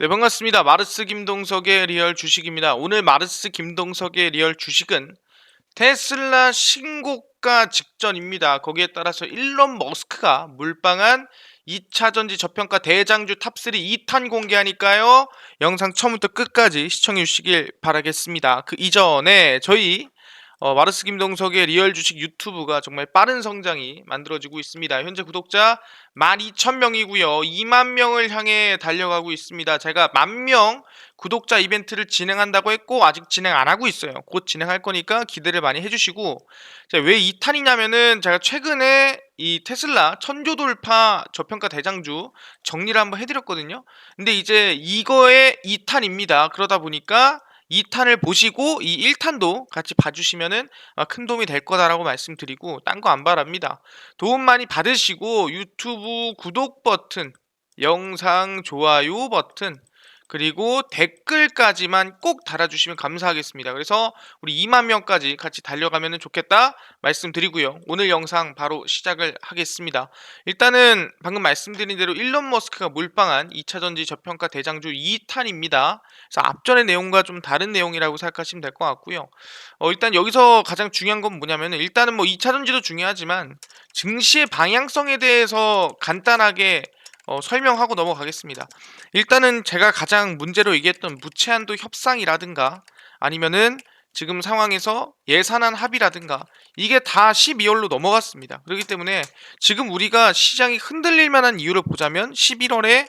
네, 반갑습니다. 마르스 김동석의 리얼 주식입니다. 오늘 마르스 김동석의 리얼 주식은 테슬라 신고가 직전입니다. 거기에 따라서 일론 머스크가 물방한 2차 전지 저평가 대장주 탑3 2탄 공개하니까요. 영상 처음부터 끝까지 시청해 주시길 바라겠습니다. 그 이전에 저희 마르스 김동석의 리얼 주식 유튜브가 정말 빠른 성장이 만들어지고 있습니다. 현재 구독자 12,000명이고요. 2만 명을 향해 달려가고 있습니다. 제가 10,000명 구독자 이벤트를 진행한다고 했고 아직 진행 안 하고 있어요. 곧 진행할 거니까 기대를 많이 해주시고, 왜 2탄이냐면은 제가 최근에 이 테슬라 천조 돌파 저평가 대장주 정리를 한번 해드렸거든요. 근데 이제 이거의 2탄입니다. 그러다 보니까 2탄을 보시고 이 1탄도 같이 봐주시면은 큰 도움이 될 거다라고 말씀드리고, 딴 거 안 바랍니다. 도움 많이 받으시고 유튜브 구독 버튼, 영상 좋아요 버튼, 그리고 댓글까지만 꼭 달아주시면 감사하겠습니다. 그래서 우리 2만 명까지 같이 달려가면 좋겠다 말씀드리고요. 오늘 영상 바로 시작을 하겠습니다. 일단은 방금 말씀드린 대로 일론 머스크가 몰빵한 2차 전지 저평가 대장주 2탄입니다. 그래서 앞전의 내용과 좀 다른 내용이라고 생각하시면 될 것 같고요. 일단 여기서 가장 중요한 건 뭐냐면, 일단은 뭐 2차 전지도 중요하지만 증시의 방향성에 대해서 간단하게 설명하고 넘어가겠습니다. 일단은 제가 가장 문제로 얘기했던 무제한도 협상이라든가 아니면은 지금 상황에서 예산안 합의라든가 이게 다 12월로 넘어갔습니다. 그렇기 때문에 지금 우리가 시장이 흔들릴 만한 이유를 보자면 11월에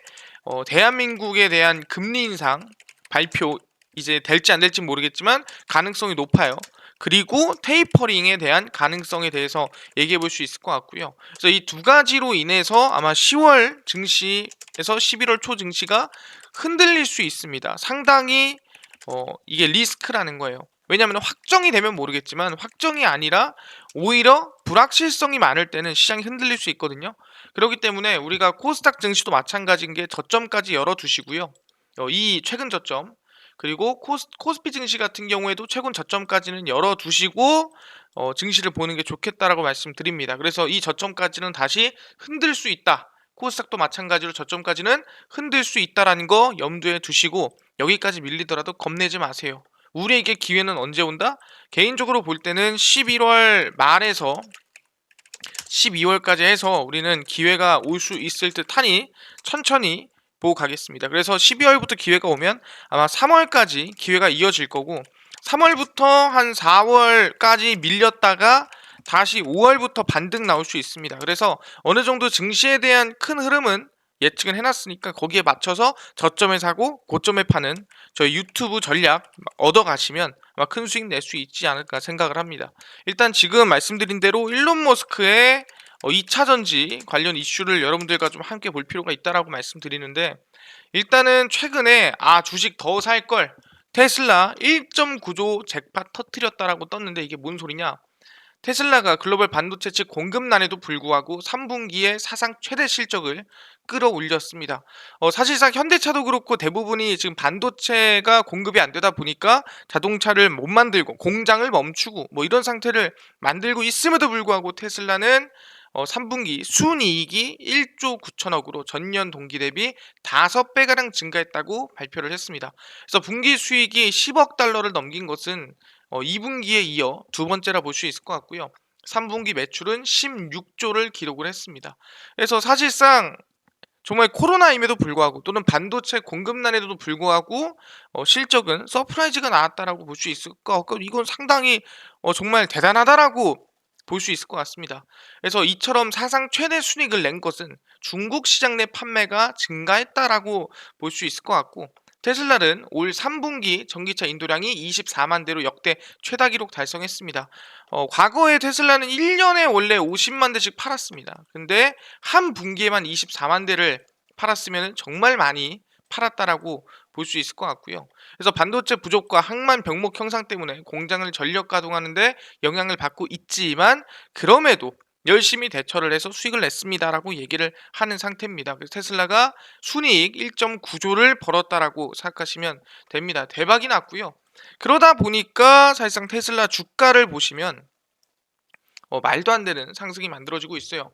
대한민국에 대한 금리 인상 발표 이제 될지 안 될지 모르겠지만 가능성이 높아요. 그리고 테이퍼링에 대한 가능성에 대해서 얘기해 볼 수 있을 것 같고요. 그래서 이 두 가지로 인해서 아마 10월 증시에서 11월 초 증시가 흔들릴 수 있습니다. 상당히 이게 리스크라는 거예요. 왜냐하면 확정이 되면 모르겠지만 확정이 아니라 오히려 불확실성이 많을 때는 시장이 흔들릴 수 있거든요. 그렇기 때문에 우리가 코스닥 증시도 마찬가지인 게 저점까지 열어두시고요. 이 최근 저점, 그리고 코스피 증시 같은 경우에도 최근 저점까지는 열어두시고 증시를 보는 게 좋겠다라고 말씀드립니다. 그래서 이 저점까지는 다시 흔들 수 있다. 코스닥도 마찬가지로 저점까지는 흔들 수 있다라는 거 염두에 두시고, 여기까지 밀리더라도 겁내지 마세요. 우리에게 기회는 언제 온다? 개인적으로 볼 때는 11월 말에서 12월까지 해서 우리는 기회가 올 수 있을 듯 하니 천천히 보고 가겠습니다. 그래서 12월부터 기회가 오면 아마 3월까지 기회가 이어질 거고, 3월부터 한 4월까지 밀렸다가 다시 5월부터 반등 나올 수 있습니다. 그래서 어느 정도 증시에 대한 큰 흐름은 예측은 해놨으니까 거기에 맞춰서 저점에 사고 고점에 파는 저희 유튜브 전략 얻어 가시면 아마 큰 수익 낼 수 있지 않을까 생각을 합니다. 일단 지금 말씀드린 대로 일론 머스크의 2차 전지 관련 이슈를 여러분들과 좀 함께 볼 필요가 있다라고 말씀드리는데, 일단은 최근에 주식 더 살 걸, 테슬라 1.9조 잭팟 터트렸다라고 떴는데 이게 뭔 소리냐? 테슬라가 글로벌 반도체 측 공급난에도 불구하고 3분기에 사상 최대 실적을 끌어올렸습니다. 사실상 현대차도 그렇고 대부분이 지금 반도체가 공급이 안 되다 보니까 자동차를 못 만들고 공장을 멈추고 뭐 이런 상태를 만들고 있음에도 불구하고 테슬라는 3분기 순이익이 1조 9천억으로 전년 동기 대비 5배가량 증가했다고 발표를 했습니다. 그래서 분기 수익이 10억 달러를 넘긴 것은 2분기에 이어 두 번째라 볼 수 있을 것 같고요. 3분기 매출은 16조를 기록을 했습니다. 그래서 사실상 정말 코로나임에도 불구하고 또는 반도체 공급난에도 불구하고 실적은 서프라이즈가 나왔다라고 볼 수 있을 것 같고, 이건 상당히 정말 대단하다라고 볼 수 있을 것 같습니다. 그래서 이처럼 사상 최대 순이익을 낸 것은 중국 시장 내 판매가 증가했다라고 볼 수 있을 것 같고, 테슬라는 올 3분기 전기차 인도량이 24만 대로 역대 최다 기록 달성했습니다. 과거에 테슬라는 1년에 원래 50만 대씩 팔았습니다. 근데 한 분기에만 24만 대를 팔았으면 정말 많이 팔았다라고 볼 수 있을 것 같고요. 그래서 반도체 부족과 항만 병목 형상 때문에 공장을 전력 가동하는데 영향을 받고 있지만, 그럼에도 열심히 대처를 해서 수익을 냈습니다라고 얘기를 하는 상태입니다. 그래서 테슬라가 순이익 1.9조를 벌었다라고 생각하시면 됩니다. 대박이 났고요. 그러다 보니까 사실상 테슬라 주가를 보시면 말도 안 되는 상승이 만들어지고 있어요.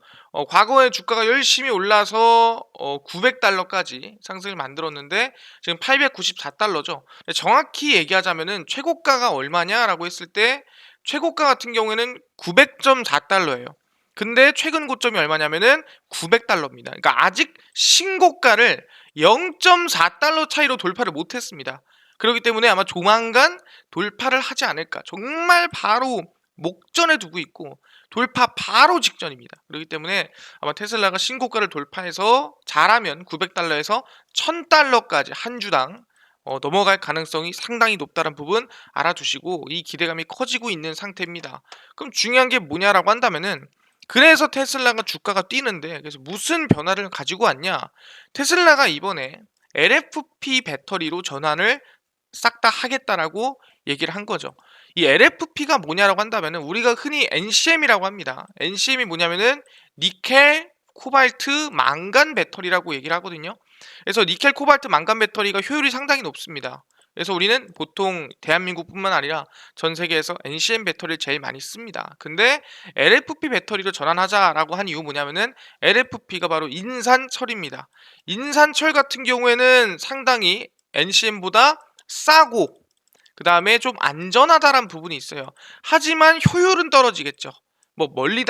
과거에 주가가 열심히 올라서 $900까지 상승을 만들었는데 지금 $894죠. 정확히 얘기하자면은 최고가가 얼마냐라고 했을 때 최고가 같은 경우에는 $900.4예요. 근데 최근 고점이 얼마냐면은 $900입니다. 그러니까 아직 신고가를 $0.4 차이로 돌파를 못했습니다. 그렇기 때문에 아마 조만간 돌파를 하지 않을까. 정말 바로 목전에 두고 있고 돌파 바로 직전입니다. 그렇기 때문에 아마 테슬라가 신고가를 돌파해서 잘하면 $900에서 $1000까지 한 주당 넘어갈 가능성이 상당히 높다는 부분 알아두시고 이 기대감이 커지고 있는 상태입니다. 그럼 중요한 게 뭐냐라고 한다면은 그래서 테슬라가 주가가 뛰는데 그래서 무슨 변화를 가지고 왔냐? 테슬라가 이번에 LFP 배터리로 전환을 싹 다 하겠다라고 얘기를 한 거죠. 이 LFP가 뭐냐라고 한다면은 우리가 흔히 NCM이라고 합니다. NCM이 뭐냐면은 니켈, 코발트, 망간 배터리라고 얘기를 하거든요. 그래서 니켈, 코발트, 망간 배터리가 효율이 상당히 높습니다. 그래서 우리는 보통 대한민국뿐만 아니라 전 세계에서 NCM 배터리를 제일 많이 씁니다. 근데 LFP 배터리로 전환하자라고 한 이유 뭐냐면은 LFP가 바로 인산철입니다. 인산철 같은 경우에는 상당히 NCM보다 싸고 그 다음에 좀 안전하다라는 부분이 있어요. 하지만 효율은 떨어지겠죠. 뭐 멀리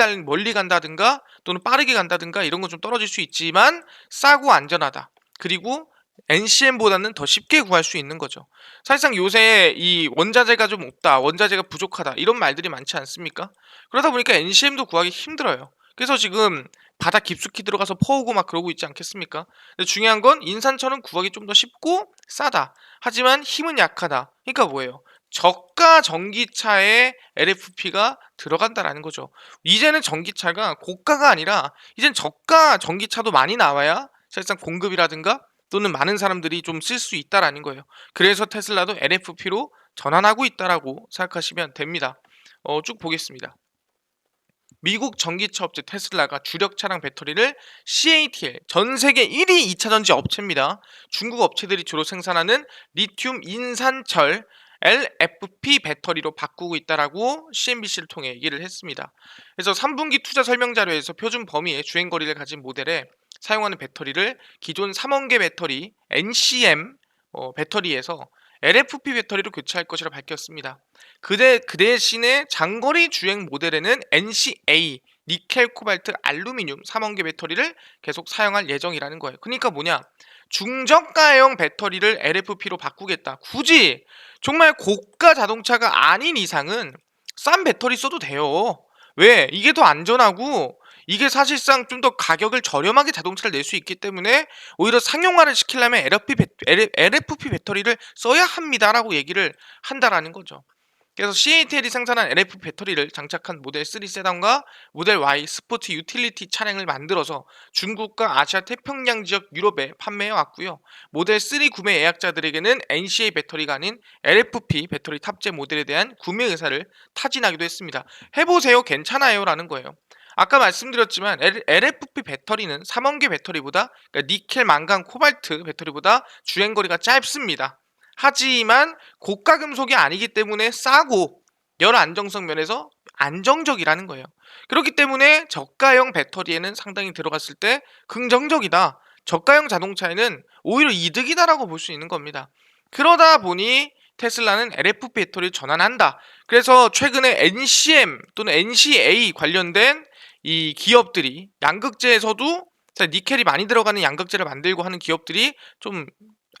간다든가 또는 빠르게 간다든가 이런 건 좀 떨어질 수 있지만 싸고 안전하다. 그리고 NCM보다는 더 쉽게 구할 수 있는 거죠. 사실상 요새 이 원자재가 좀 없다, 원자재가 부족하다 이런 말들이 많지 않습니까? 그러다 보니까 NCM도 구하기 힘들어요. 그래서 지금 바다 깊숙이 들어가서 퍼오고 막 그러고 있지 않겠습니까? 근데 중요한 건 인산철은 구하기 좀 더 쉽고 싸다. 하지만 힘은 약하다. 그러니까 뭐예요? 저가 전기차에 LFP가 들어간다라는 거죠. 이제는 전기차가 고가가 아니라 이젠 저가 전기차도 많이 나와야 사실상 공급이라든가 또는 많은 사람들이 좀 쓸 수 있다라는 거예요. 그래서 테슬라도 LFP로 전환하고 있다라고 생각하시면 됩니다. 쭉 보겠습니다. 미국 전기차 업체 테슬라가 주력 차량 배터리를 CATL, 전 세계 1위 2차전지 업체입니다. 중국 업체들이 주로 생산하는 리튬 인산철 LFP 배터리로 바꾸고 있다라고 CNBC를 통해 얘기를 했습니다. 그래서 3분기 투자 설명 자료에서 표준 범위의 주행 거리를 가진 모델에 사용하는 배터리를 기존 3원계 배터리 NCM 배터리에서 LFP 배터리로 교체할 것이라 밝혔습니다. 그 대신에 장거리 주행 모델에는 NCA 니켈, 코발트, 알루미늄 3원계 배터리를 계속 사용할 예정이라는 거예요. 그러니까 뭐냐? 중저가형 배터리를 LFP로 바꾸겠다. 굳이 정말 고가 자동차가 아닌 이상은 싼 배터리 써도 돼요. 왜? 이게 더 안전하고 이게 사실상 좀 더 가격을 저렴하게 자동차를 낼 수 있기 때문에 오히려 상용화를 시키려면 LFP 배터리를 써야 합니다라고 얘기를 한다라는 거죠. 그래서 CATL이 생산한 LFP 배터리를 장착한 모델 3 세단과 모델 Y 스포츠 유틸리티 차량을 만들어서 중국과 아시아 태평양 지역 유럽에 판매해 왔고요. 모델 3 구매 예약자들에게는 NCA 배터리가 아닌 LFP 배터리 탑재 모델에 대한 구매 의사를 타진하기도 했습니다. 해보세요. 괜찮아요. 라는 거예요. 아까 말씀드렸지만 LFP 배터리는 3원계 배터리보다 그러니까 니켈, 망간, 코발트 배터리보다 주행거리가 짧습니다. 하지만 고가 금속이 아니기 때문에 싸고 열 안정성 면에서 안정적이라는 거예요. 그렇기 때문에 저가형 배터리에는 상당히 들어갔을 때 긍정적이다. 저가형 자동차에는 오히려 이득이다라고 볼 수 있는 겁니다. 그러다 보니 테슬라는 LFP 배터리를 전환한다. 그래서 최근에 NCM 또는 NCA 관련된 이 기업들이 양극재에서도 니켈이 많이 들어가는 양극재를 만들고 하는 기업들이 좀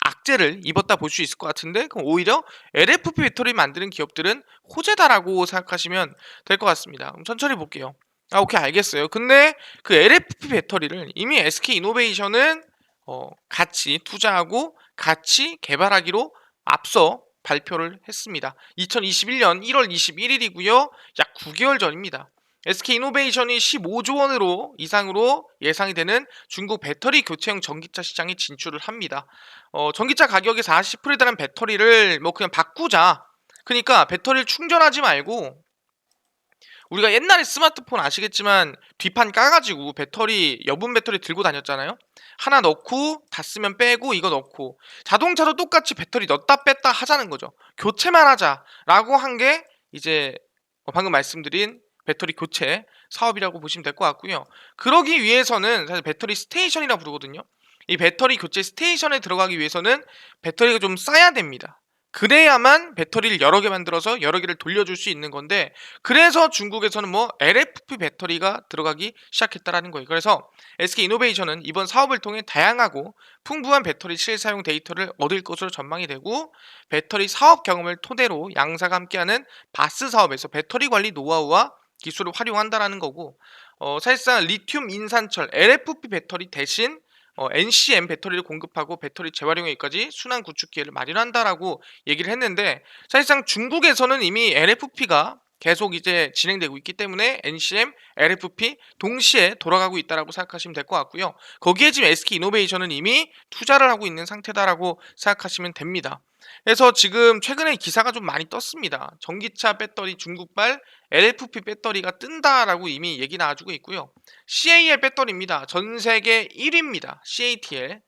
악재를 입었다 볼 수 있을 것 같은데 그럼 오히려 LFP 배터리 만드는 기업들은 호재다라고 생각하시면 될 것 같습니다. 그럼 천천히 볼게요. 오케이 알겠어요. 근데 그 LFP 배터리를 이미 SK이노베이션은 같이 투자하고 같이 개발하기로 앞서 발표를 했습니다. 2021년 1월 21일이고요. 약 9개월 전입니다. SK이노베이션이 15조 원으로 이상으로 예상이 되는 중국 배터리 교체형 전기차 시장에 진출을 합니다. 전기차 가격이 40%에 달하는 배터리를 뭐 그냥 바꾸자. 그러니까 배터리를 충전하지 말고 우리가 옛날에 스마트폰 아시겠지만 뒷판 까가지고 배터리 여분 배터리 들고 다녔잖아요. 하나 넣고 다 쓰면 빼고 이거 넣고 자동차도 똑같이 배터리 넣었다 뺐다 하자는 거죠. 교체만 하자라고 한 게 이제 방금 말씀드린 배터리 교체 사업이라고 보시면 될 것 같고요. 그러기 위해서는 사실 배터리 스테이션이라 부르거든요. 이 배터리 교체 스테이션에 들어가기 위해서는 배터리가 좀 쌓여야 됩니다. 그래야만 배터리를 여러 개 만들어서 여러 개를 돌려줄 수 있는 건데, 그래서 중국에서는 뭐 LFP 배터리가 들어가기 시작했다라는 거예요. 그래서 SK이노베이션은 이번 사업을 통해 다양하고 풍부한 배터리 실사용 데이터를 얻을 것으로 전망이 되고, 배터리 사업 경험을 토대로 양사가 함께하는 바스 사업에서 배터리 관리 노하우와 기술을 활용한다라는 거고, 사실상 리튬 인산철 LFP 배터리 대신 NCM 배터리를 공급하고 배터리 재활용에까지 순환 구축 기회를 마련한다라고 얘기를 했는데, 사실상 중국에서는 이미 LFP가 계속 이제 진행되고 있기 때문에 NCM, LFP 동시에 돌아가고 있다라고 생각하시면 될 것 같고요. 거기에 지금 SK이노베이션은 이미 투자를 하고 있는 상태다라고 생각하시면 됩니다. 그래서 지금 최근에 기사가 좀 많이 떴습니다. 전기차 배터리 중국발 LFP 배터리가 뜬다라고 이미 얘기 나와주고 있고요. CATL 배터리입니다. 전 세계 1위입니다. CATL.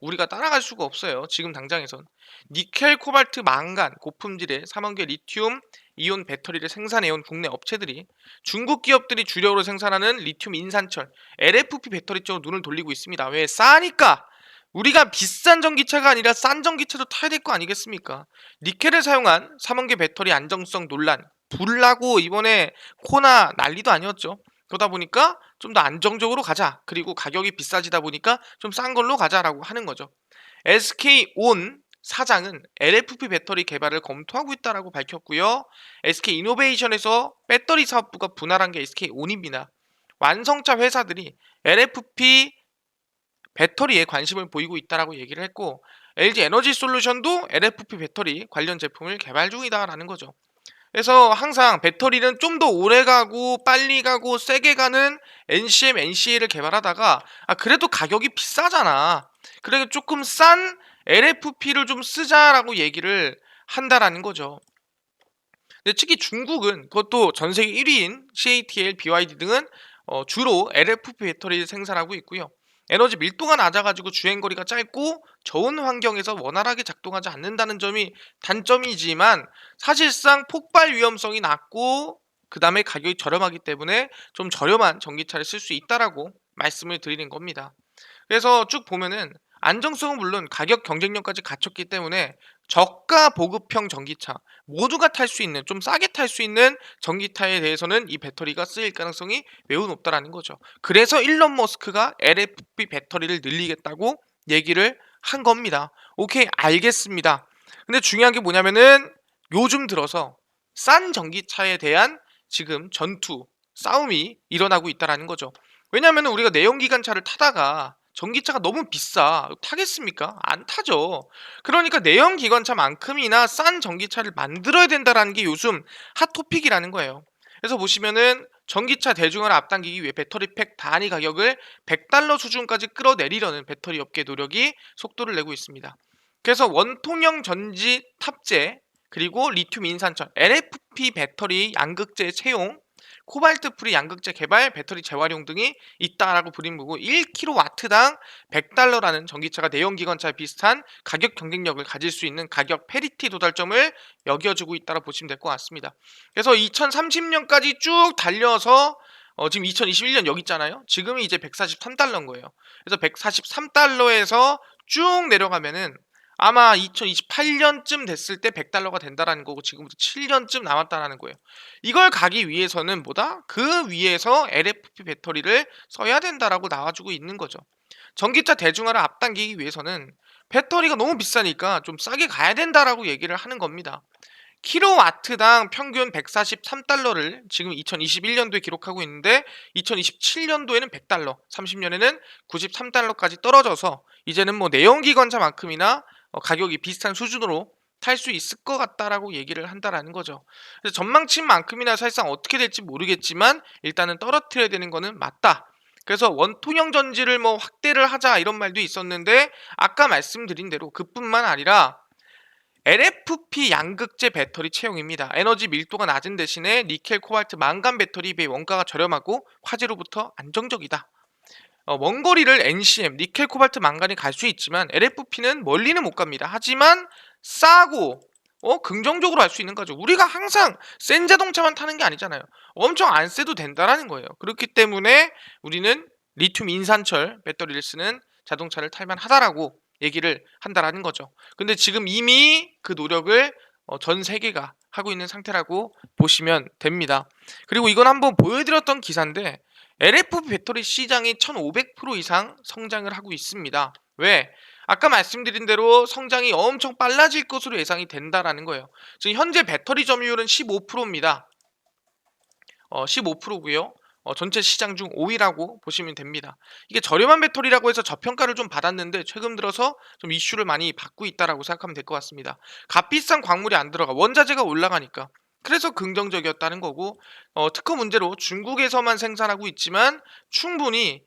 우리가 따라갈 수가 없어요. 지금 당장에선. 니켈, 코발트, 망간, 고품질의 3원계 리튬 이온 배터리를 생산해온 국내 업체들이 중국 기업들이 주력으로 생산하는 리튬 인산철 LFP 배터리 쪽으로 눈을 돌리고 있습니다. 왜? 싸니까! 우리가 비싼 전기차가 아니라 싼 전기차도 타야 될 거 아니겠습니까? 니켈을 사용한 3원계 배터리 안정성 논란, 불나고 이번에 코나 난리도 아니었죠. 그러다 보니까 좀 더 안정적으로 가자. 그리고 가격이 비싸지다 보니까 좀 싼 걸로 가자라고 하는 거죠. SK온 사장은 LFP 배터리 개발을 검토하고 있다라고 밝혔고요. SK이노베이션에서 배터리 사업부가 분할한 게 SK온입니다. 완성차 회사들이 LFP 배터리에 관심을 보이고 있다라고 얘기를 했고, LG 에너지 솔루션도 LFP 배터리 관련 제품을 개발 중이다라는 거죠. 그래서 항상 배터리는 좀 더 오래 가고 빨리 가고 세게 가는 NCM, NCA를 개발하다가 그래도 가격이 비싸잖아. 그래 조금 싼 LFP를 좀 쓰자라고 얘기를 한다라는 거죠. 근데 특히 중국은 그것도 전 세계 1위인 CATL, BYD 등은 주로 LFP 배터리를 생산하고 있고요. 에너지 밀도가 낮아가지고 주행거리가 짧고 저온 환경에서 원활하게 작동하지 않는다는 점이 단점이지만, 사실상 폭발 위험성이 낮고 그 다음에 가격이 저렴하기 때문에 좀 저렴한 전기차를 쓸 수 있다라고 말씀을 드리는 겁니다. 그래서 쭉 보면은 안정성은 물론 가격 경쟁력까지 갖췄기 때문에 저가 보급형 전기차 모두가 탈 수 있는, 좀 싸게 탈 수 있는 전기차에 대해서는 이 배터리가 쓰일 가능성이 매우 높다라는 거죠. 그래서 일론 머스크가 LFP 배터리를 늘리겠다고 얘기를 한 겁니다. 오케이, 알겠습니다. 근데 중요한 게 뭐냐면은 요즘 들어서 싼 전기차에 대한 지금 전투, 싸움이 일어나고 있다라는 거죠. 왜냐하면 우리가 내연기관차를 타다가 전기차가 너무 비싸. 타겠습니까? 안 타죠. 그러니까 내연기관차만큼이나 싼 전기차를 만들어야 된다라는 게 요즘 핫토픽이라는 거예요. 그래서 보시면은 전기차 대중화를 앞당기기 위해 배터리팩 단위 가격을 $100 수준까지 끌어내리려는 배터리 업계 노력이 속도를 내고 있습니다. 그래서 원통형 전지 탑재, 그리고 리튬 인산철, LFP 배터리 양극재 채용, 코발트 프리 양극재 개발, 배터리 재활용 등이 있다라고 부린 거고, 1kW당 $100라는 전기차가 내연기관차와 비슷한 가격 경쟁력을 가질 수 있는 가격 페리티 도달점을 여겨주고 있다고 보시면 될 것 같습니다. 그래서 2030년까지 쭉 달려서 지금 2021년 여기 있잖아요. 지금이 이제 $143인 거예요. 그래서 $143에서 쭉 내려가면은 아마 2028년쯤 됐을 때 $100가 된다라는 거고, 지금부터 7년쯤 남았다라는 거예요. 이걸 가기 위해서는 뭐다? 그 위에서 LFP 배터리를 써야 된다라고 나와주고 있는 거죠. 전기차 대중화를 앞당기기 위해서는 배터리가 너무 비싸니까 좀 싸게 가야 된다라고 얘기를 하는 겁니다. 킬로와트당 평균 $143를 지금 2021년도에 기록하고 있는데, 2027년도에는 $100, 30년에는 $93까지 떨어져서 이제는 뭐 내연기관차만큼이나 가격이 비슷한 수준으로 탈 수 있을 것 같다라고 얘기를 한다라는 거죠. 그래서 전망치만큼이나 사실상 어떻게 될지 모르겠지만 일단은 떨어뜨려야 되는 거는 맞다. 그래서 원통형 전지를 뭐 확대를 하자 이런 말도 있었는데, 아까 말씀드린 대로 그뿐만 아니라 LFP 양극재 배터리 채용입니다. 에너지 밀도가 낮은 대신에 니켈, 코발트, 망간 배터리에 비해 원가가 저렴하고 화재로부터 안정적이다. 먼 거리를 NCM, 니켈, 코발트, 망간이 갈 수 있지만 LFP는 멀리는 못 갑니다. 하지만 싸고 긍정적으로 할 수 있는 거죠. 우리가 항상 센 자동차만 타는 게 아니잖아요. 엄청 안 세도 된다라는 거예요. 그렇기 때문에 우리는 리튬 인산철 배터리를 쓰는 자동차를 탈만 하다라고 얘기를 한다라는 거죠. 근데 지금 이미 그 노력을 전 세계가 하고 있는 상태라고 보시면 됩니다. 그리고 이건 한번 보여드렸던 기사인데 LFP 배터리 시장이 1500% 이상 성장을 하고 있습니다. 왜? 아까 말씀드린 대로 성장이 엄청 빨라질 것으로 예상이 된다라는 거예요. 지금 현재 배터리 점유율은 15%입니다. 15%고요. 전체 시장 중 5위라고 보시면 됩니다. 이게 저렴한 배터리라고 해서 저평가를 좀 받았는데 최근 들어서 좀 이슈를 많이 받고 있다라고 생각하면 될 것 같습니다. 값비싼 광물이 안 들어가 원자재가 올라가니까 그래서 긍정적이었다는 거고 특허 문제로 중국에서만 생산하고 있지만 충분히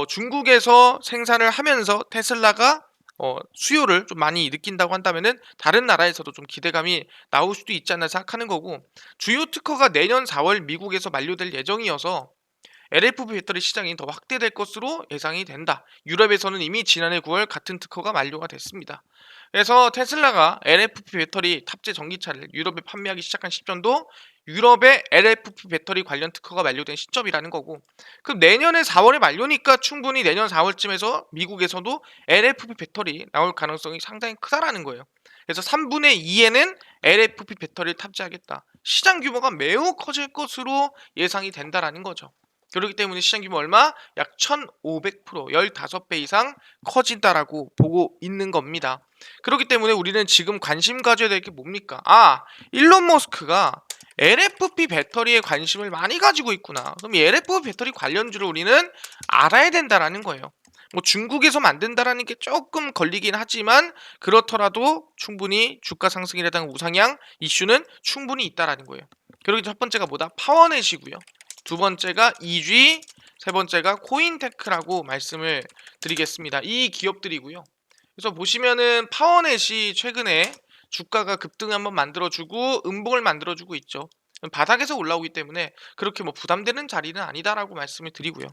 중국에서 생산을 하면서 테슬라가 수요를 좀 많이 느낀다고 한다면은 다른 나라에서도 좀 기대감이 나올 수도 있지 않나 생각하는 거고 주요 특허가 내년 4월 미국에서 만료될 예정이어서 LFP 배터리 시장이 더 확대될 것으로 예상이 된다. 유럽에서는 이미 지난해 9월 같은 특허가 만료가 됐습니다. 그래서 테슬라가 LFP 배터리 탑재 전기차를 유럽에 판매하기 시작한 시점도 유럽의 LFP 배터리 관련 특허가 만료된 시점이라는 거고 그럼 내년에 4월에 만료니까 충분히 내년 4월쯤에서 미국에서도 LFP 배터리 나올 가능성이 상당히 크다라는 거예요. 그래서 3분의 2에는 LFP 배터리를 탑재하겠다. 시장 규모가 매우 커질 것으로 예상이 된다라는 거죠. 그렇기 때문에 시장 규모 얼마? 약 1500% 15배 이상 커진다라고 보고 있는 겁니다. 그렇기 때문에 우리는 지금 관심 가져야 될 게 뭡니까? 일론 머스크가 LFP 배터리에 관심을 많이 가지고 있구나. 그럼 이 LFP 배터리 관련주를 우리는 알아야 된다라는 거예요. 뭐 중국에서 만든다라는 게 조금 걸리긴 하지만 그렇더라도 충분히 주가 상승이라든가 우상향 이슈는 충분히 있다라는 거예요. 그리고 첫 번째가 뭐다? 파워넷이고요. 두 번째가 EG, 세 번째가 코인테크라고 말씀을 드리겠습니다. 이 기업들이고요. 그래서 보시면은 파워넷이 최근에 주가가 급등 한번 만들어주고 음봉을 만들어주고 있죠. 바닥에서 올라오기 때문에 그렇게 뭐 부담되는 자리는 아니다라고 말씀을 드리고요.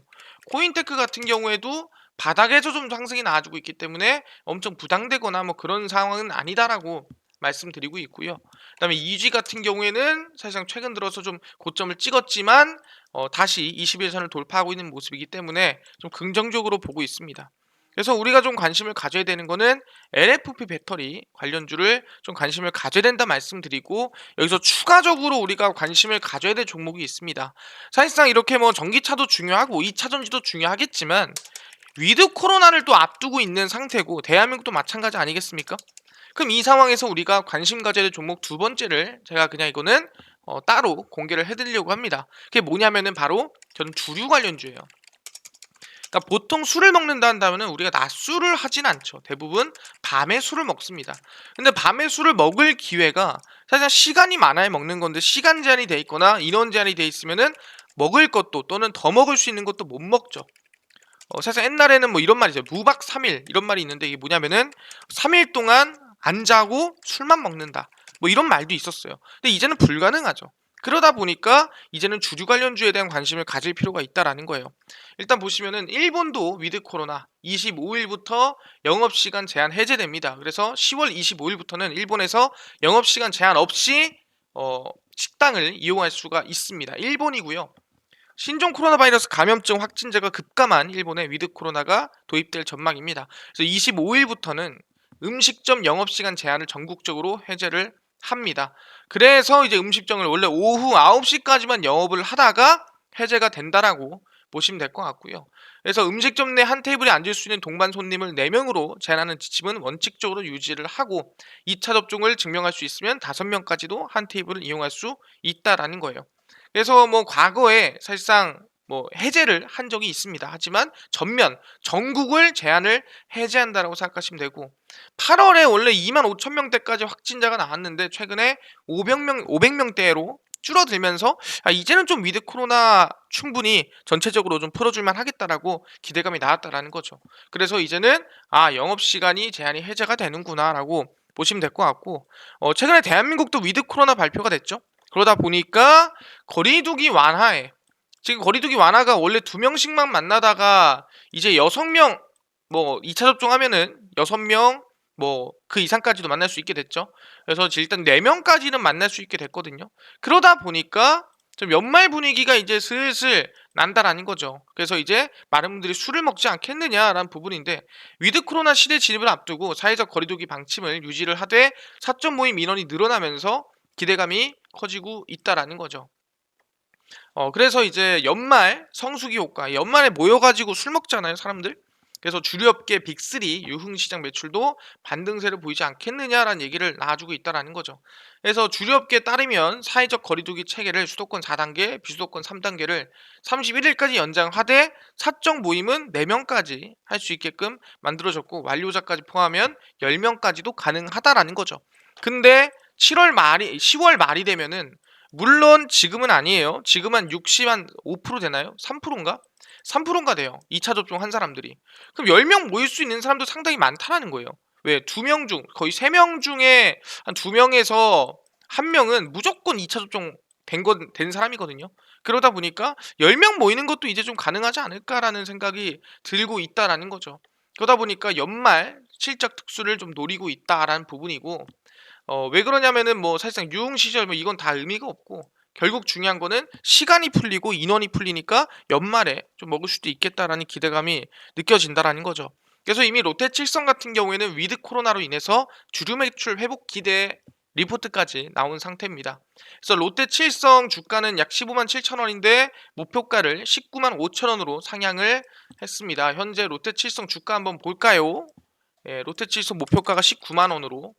코인테크 같은 경우에도 바닥에서 좀 상승이 나와주고 있기 때문에 엄청 부담되거나 뭐 그런 상황은 아니다라고 말씀드리고 있고요. 그다음에 EG 같은 경우에는 사실상 최근 들어서 좀 고점을 찍었지만 다시 21선을 돌파하고 있는 모습이기 때문에 좀 긍정적으로 보고 있습니다. 그래서 우리가 좀 관심을 가져야 되는 거는 LFP 배터리 관련주를 좀 관심을 가져야 된다 말씀드리고 여기서 추가적으로 우리가 관심을 가져야 될 종목이 있습니다. 사실상 이렇게 뭐 전기차도 중요하고 2차 전지도 중요하겠지만 위드 코로나를 또 앞두고 있는 상태고 대한민국도 마찬가지 아니겠습니까? 그럼 이 상황에서 우리가 관심 가져야 될 종목 두 번째를 제가 그냥 이거는 따로 공개를 해드리려고 합니다. 그게 뭐냐면은 바로 저는 주류 관련주예요. 그러니까 보통 술을 먹는다 한다면은 우리가 낮술을 하진 않죠. 대부분 밤에 술을 먹습니다. 근데 밤에 술을 먹을 기회가 사실 시간이 많아야 먹는 건데 시간 제한이 돼 있거나 인원 제한이 돼 있으면은 먹을 것도 또는 더 먹을 수 있는 것도 못 먹죠. 사실 옛날에는 뭐 이런 말이 있어요. 무박 3일 이런 말이 있는데 이게 뭐냐면은 3일 동안 안 자고 술만 먹는다. 뭐 이런 말도 있었어요. 근데 이제는 불가능하죠. 그러다 보니까 이제는 주류 관련주에 대한 관심을 가질 필요가 있다라는 거예요. 일단 보시면은 일본도 위드 코로나 25일부터 영업시간 제한 해제됩니다. 그래서 10월 25일부터는 일본에서 영업시간 제한 없이 식당을 이용할 수가 있습니다. 일본이고요. 신종 코로나 바이러스 감염증 확진자가 급감한 일본의 위드 코로나가 도입될 전망입니다. 그래서 25일부터는 음식점 영업시간 제한을 전국적으로 해제를 합니다. 그래서 이제 음식점을 원래 오후 9시까지만 영업을 하다가 해제가 된다라고 보시면 될 것 같고요. 그래서 음식점 내 한 테이블에 앉을 수 있는 동반 손님을 4명으로 제한하는 지침은 원칙적으로 유지를 하고 2차 접종을 증명할 수 있으면 5명까지도 한 테이블을 이용할 수 있다라는 거예요. 그래서 뭐 과거에 사실상 뭐 해제를 한 적이 있습니다. 하지만 전면 전국을 제한을 해제한다라고 생각하시면 되고 8월에 원래 2만 5천 명대까지 확진자가 나왔는데 최근에 500명대로 줄어들면서 이제는 좀 위드 코로나 충분히 전체적으로 좀 풀어줄만 하겠다라고 기대감이 나왔다라는 거죠. 그래서 이제는 영업 시간이 제한이 해제가 되는구나라고 보시면 될 것 같고 최근에 대한민국도 위드 코로나 발표가 됐죠. 그러다 보니까 거리두기 완화에 지금 거리두기 완화가 원래 2명씩만 만나다가 이제 6명 뭐 2차 접종하면은 6명 뭐 그 이상까지도 만날 수 있게 됐죠. 그래서 일단 4명까지는 만날 수 있게 됐거든요. 그러다 보니까 좀 연말 분위기가 이제 슬슬 난다라는 거죠. 그래서 이제 많은 분들이 술을 먹지 않겠느냐라는 부분인데, 위드 코로나 시대 진입을 앞두고 사회적 거리두기 방침을 유지를 하되 사적 모임 인원이 늘어나면서 기대감이 커지고 있다라는 거죠. 그래서 이제 연말 성수기 효과, 연말에 모여가지고 술 먹잖아요, 사람들. 그래서 주류업계 빅3 유흥시장 매출도 반등세를 보이지 않겠느냐라는 얘기를 나와주고 있다라는 거죠. 그래서 주류업계에 따르면 사회적 거리두기 체계를 수도권 4단계, 비수도권 3단계를 31일까지 연장하되 사적 모임은 4명까지 할 수 있게끔 만들어졌고, 완료자까지 포함하면 10명까지도 가능하다라는 거죠. 근데 7월 말이 10월 말이 되면은, 물론 지금은 아니에요. 지금 한 65% 되나요? 3%인가? 3%인가 돼요. 2차 접종한 사람들이. 그럼 10명 모일 수 있는 사람도 상당히 많다라는 거예요. 왜? 2명 중, 거의 3명 중에 한 2명에서 1명은 무조건 2차 접종 된 사람이거든요. 그러다 보니까 10명 모이는 것도 이제 좀 가능하지 않을까라는 생각이 들고 있다라는 거죠. 그러다 보니까 연말 실적 특수를 좀 노리고 있다라는 부분이고, 왜 그러냐면은 뭐 사실상 유흥 시절 뭐 이건 다 의미가 없고, 결국 중요한 거는 시간이 풀리고 인원이 풀리니까 연말에 좀 먹을 수도 있겠다라는 기대감이 느껴진다라는 거죠. 그래서 이미 롯데칠성 같은 경우에는 위드 코로나로 인해서 주류 매출 회복 기대 리포트까지 나온 상태입니다. 그래서 롯데칠성 주가는 약 15만 7천 원인데 목표가를 19만 5천 원으로 상향을 했습니다. 현재 롯데칠성 주가 한번 볼까요? 예, 롯데칠성 목표가가 19만 원으로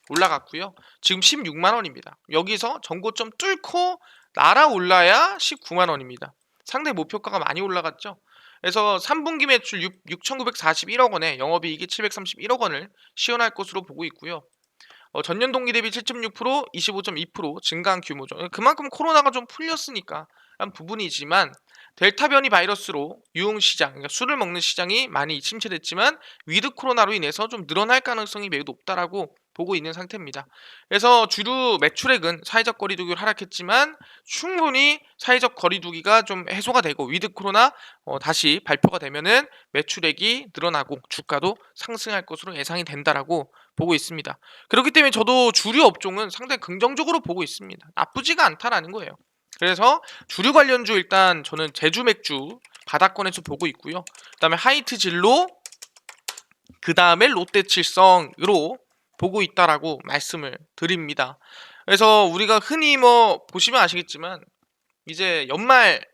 올라갔고요. 지금 16만 원입니다. 여기서 전고점 뚫고 날아올라야 19만 원입니다. 상대 목표가가 많이 올라갔죠. 그래서 3분기 매출 6,941억 원에 영업이익이 731억 원을 시현할 것으로 보고 있고요. 전년 동기 대비 7.6%, 25.2% 증가한 규모죠. 그만큼 코로나가 좀 풀렸으니까 한 부분이지만, 델타 변이 바이러스로 유흥시장, 그러니까 술을 먹는 시장이 많이 침체됐지만 위드 코로나로 인해서 좀 늘어날 가능성이 매우 높다라고 보고 있는 상태입니다. 그래서 주류 매출액은 사회적 거리두기를 하락했지만 충분히 사회적 거리두기가 좀 해소가 되고 위드 코로나 다시 발표가 되면은 매출액이 늘어나고 주가도 상승할 것으로 예상이 된다라고 보고 있습니다. 그렇기 때문에 저도 주류 업종은 상당히 긍정적으로 보고 있습니다. 나쁘지가 않다라는 거예요. 그래서 주류 관련주 일단 저는 제주 맥주 바닥권에서 보고 있고요. 그다음에 하이트 진로, 그다음에 롯데칠성으로 보고 있다라고 말씀을 드립니다. 그래서 우리가 흔히 뭐 보시면 아시겠지만 이제 연말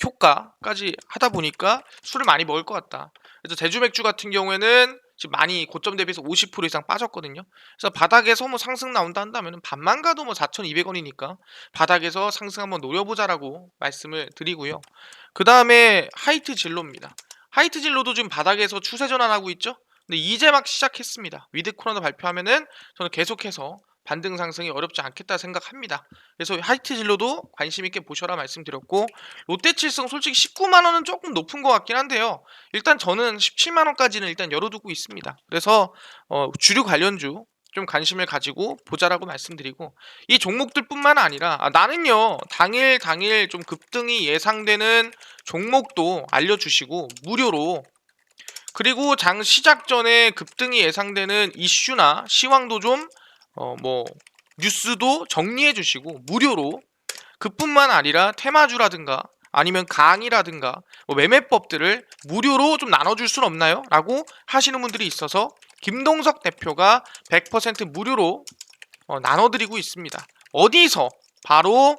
효과까지 하다 보니까 술을 많이 먹을 것 같다. 그래서 제주 맥주 같은 경우에는 지금 많이 고점 대비해서 50% 이상 빠졌거든요. 그래서 바닥에서 뭐 상승 나온다 한다면 반만 가도 뭐 4,200원이니까 바닥에서 상승 한번 노려보자라고 말씀을 드리고요. 그 다음에 하이트 진로입니다. 하이트 진로도 지금 바닥에서 추세 전환하고 있죠. 근데 이제 막 시작했습니다. 위드 코로나 발표하면은 저는 계속해서 반등 상승이 어렵지 않겠다 생각합니다. 그래서 하이트 진로도 관심 있게 보셔라 말씀드렸고, 롯데칠성 솔직히 19만 원은 조금 높은 것 같긴 한데요. 일단 저는 17만 원까지는 일단 열어두고 있습니다. 그래서 주류 관련주 좀 관심을 가지고 보자라고 말씀드리고, 이 종목들뿐만 아니라 나는요 당일 좀 급등이 예상되는 종목도 알려주시고 무료로, 그리고 장 시작 전에 급등이 예상되는 이슈나 시황도 좀 뭐 뉴스도 정리해 주시고 무료로, 그뿐만 아니라 테마주라든가 아니면 강의라든가 뭐 매매법들을 무료로 좀 나눠줄 순 없나요? 라고 하시는 분들이 있어서 김동석 대표가 100% 무료로 나눠드리고 있습니다. 어디서? 바로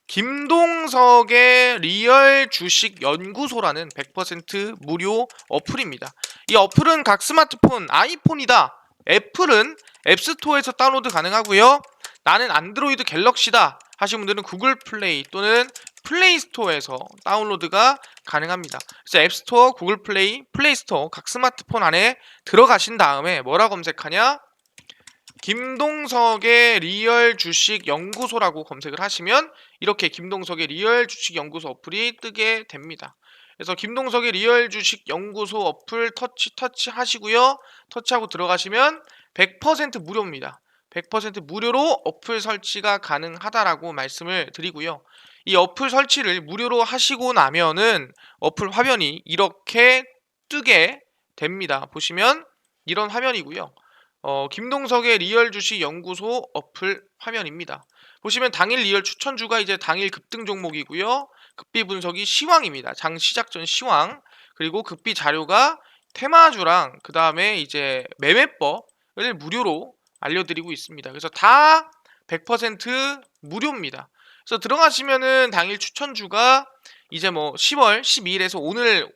김동석의 리얼 주식 연구소라는 100% 무료 어플입니다. 이 어플은 각 스마트폰, 아이폰이다. 애플은 앱스토어에서 다운로드 가능하고요. 나는 안드로이드 갤럭시다 하시는 분들은 구글 플레이 또는 플레이스토어에서 다운로드가 가능합니다. 그래서 앱스토어, 구글 플레이, 플레이스토어 각 스마트폰 안에 들어가신 다음에 뭐라 검색하냐? 김동석의 리얼 주식 연구소라고 검색을 하시면 이렇게 김동석의 리얼 주식 연구소 어플이 뜨게 됩니다. 그래서 김동석의 리얼 주식 연구소 어플 터치 하시고요. 터치하고 들어가시면 100% 무료입니다. 100% 무료로 어플 설치가 가능하다라고 말씀을 드리고요. 이 어플 설치를 무료로 하시고 나면은 어플 화면이 이렇게 뜨게 됩니다. 보시면 이런 화면이고요. 김동석의 리얼 주식 연구소 어플 화면입니다. 보시면 당일 리얼 추천주가 이제 당일 급등 종목이고요. 급비 분석이 시황입니다. 장 시작 전 시황. 그리고 급비 자료가 테마주랑 그 다음에 이제 매매법을 무료로 알려드리고 있습니다. 그래서 다 100% 무료입니다. 그래서 들어가시면은 당일 추천주가 이제 뭐 10월 12일에서 오늘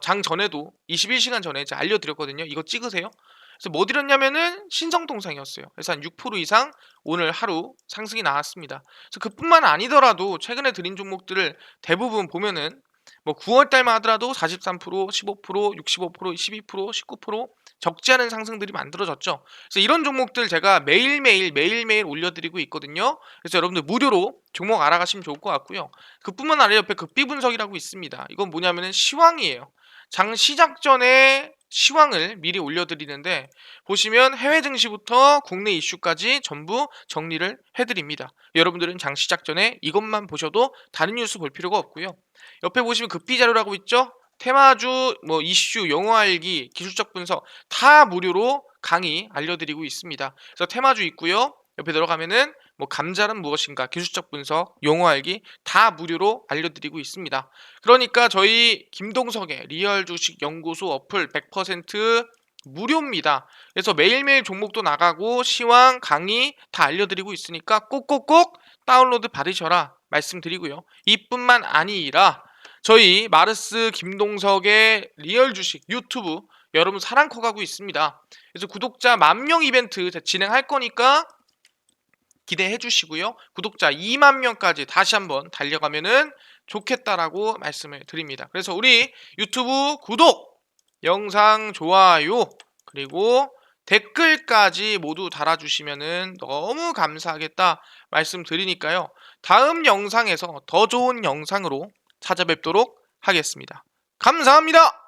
장 전에도 21시간 전에 이제 알려드렸거든요. 이거 찍으세요. 그래서 뭐 드렸냐면은 신성동상이었어요. 그래서 한 6% 이상 오늘 하루 상승이 나왔습니다. 그래서 그뿐만 아니더라도 최근에 드린 종목들을 대부분 보면은 뭐 9월 달만 하더라도 43%, 15%, 65%, 12%, 19% 적지 않은 상승들이 만들어졌죠. 그래서 이런 종목들 제가 매일매일 올려드리고 있거든요. 그래서 여러분들 무료로 종목 알아가시면 좋을 것 같고요. 그뿐만 아니라 옆에 급비 분석이라고 있습니다. 이건 뭐냐면은 시황이에요. 장 시작 전에 시황을 미리 올려드리는데 보시면 해외 증시부터 국내 이슈까지 전부 정리를 해드립니다. 여러분들은 장 시작 전에 이것만 보셔도 다른 뉴스 볼 필요가 없고요. 옆에 보시면 급비 자료라고 있죠? 테마주, 뭐 이슈, 용어 알기, 기술적 분석 다 무료로 강의 알려드리고 있습니다. 그래서 테마주 있고요. 옆에 들어가면은 뭐 감자는 무엇인가, 기술적 분석, 용어 알기 다 무료로 알려드리고 있습니다. 그러니까 저희 김동석의 리얼 주식 연구소 어플 100% 무료입니다. 그래서 매일매일 종목도 나가고 시황, 강의 다 알려드리고 있으니까 꼭꼭꼭 다운로드 받으셔라 말씀드리고요. 이뿐만 아니라 저희 마르스 김동석의 리얼 주식 유튜브 여러분 사랑 커가고 있습니다. 그래서 구독자 10,000명 이벤트 진행할 거니까 기대해 주시고요. 구독자 2만 명까지 다시 한번 달려가면은 좋겠다라고 말씀을 드립니다. 그래서 우리 유튜브 구독, 영상 좋아요, 그리고 댓글까지 모두 달아주시면은 너무 감사하겠다 말씀드리니까요. 다음 영상에서 더 좋은 영상으로 찾아뵙도록 하겠습니다. 감사합니다.